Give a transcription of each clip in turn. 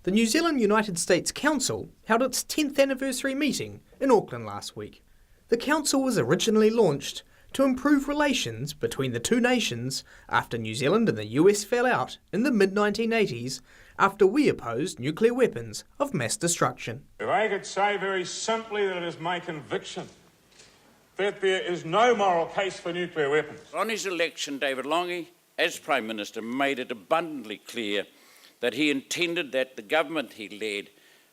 The New Zealand United States Council held its 10th anniversary meeting in Auckland last week. The council was originally launched to improve relations between the two nations after New Zealand and the US fell out in the mid-1980s after we opposed nuclear weapons of mass destruction. If I could say very simply that it is my conviction that there is no moral case for nuclear weapons. On his election, David Lange, as Prime Minister, made it abundantly clear that he intended that the government he led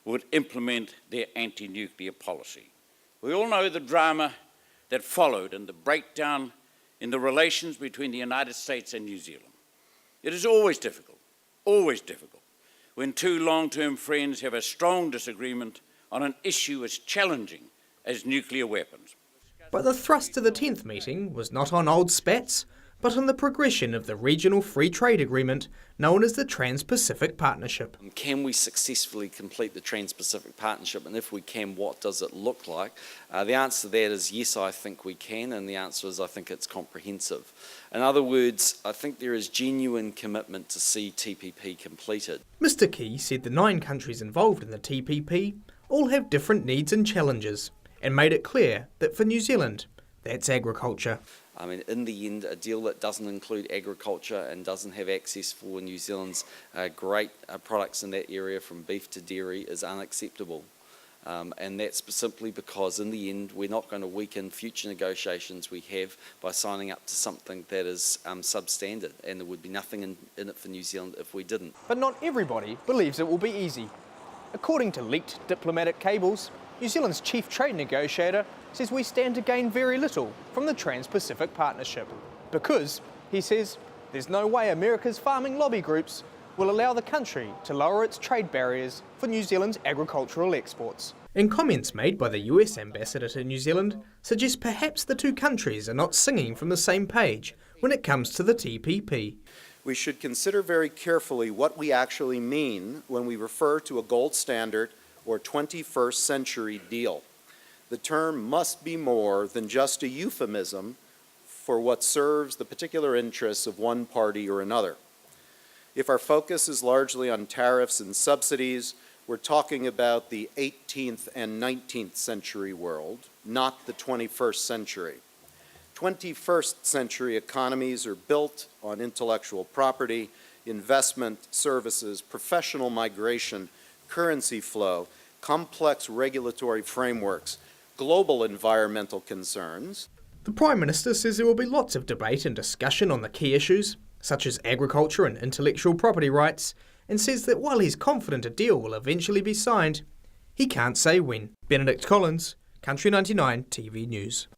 would implement their anti-nuclear policy. We all know the drama that followed and the breakdown in the relations between the United States and New Zealand. It is always difficult, when two long-term friends have a strong disagreement on an issue as challenging as nuclear weapons. But the thrust of the 10th meeting was not on old spats, but on the progression of the regional free trade agreement known as the Trans-Pacific Partnership. Can we successfully complete the Trans-Pacific Partnership, and if we can, what does it look like? The answer to that is yes, I think we can, and the answer is I think it's comprehensive. In other words, I think there is genuine commitment to see TPP completed. Mr Key said the 9 countries involved in the TPP all have different needs and challenges, and made it clear that for New Zealand, that's agriculture. I mean, in the end, a deal that doesn't include agriculture and doesn't have access for New Zealand's great products in that area, from beef to dairy, is unacceptable. And that's simply because, in the end, we're not going to weaken future negotiations we have by signing up to something that is substandard, and there would be nothing in it for New Zealand if we didn't. But not everybody believes it will be easy. According to leaked diplomatic cables, New Zealand's chief trade negotiator says we stand to gain very little from the Trans-Pacific Partnership because, he says, there's no way America's farming lobby groups will allow the country to lower its trade barriers for New Zealand's agricultural exports. And comments made by the US ambassador to New Zealand suggest perhaps the two countries are not singing from the same page when it comes to the TPP. We should consider very carefully what we actually mean when we refer to a gold standard or 21st century deal. The term must be more than just a euphemism for what serves the particular interests of one party or another. If our focus is largely on tariffs and subsidies, we're talking about the 18th and 19th century world, not the 21st century. 21st century economies are built on intellectual property, investment, services, professional migration, currency flow, complex regulatory frameworks, global environmental concerns. The Prime Minister says there will be lots of debate and discussion on the key issues, such as agriculture and intellectual property rights, and says that while he's confident a deal will eventually be signed, he can't say when. Benedict Collins, Country 99 TV News.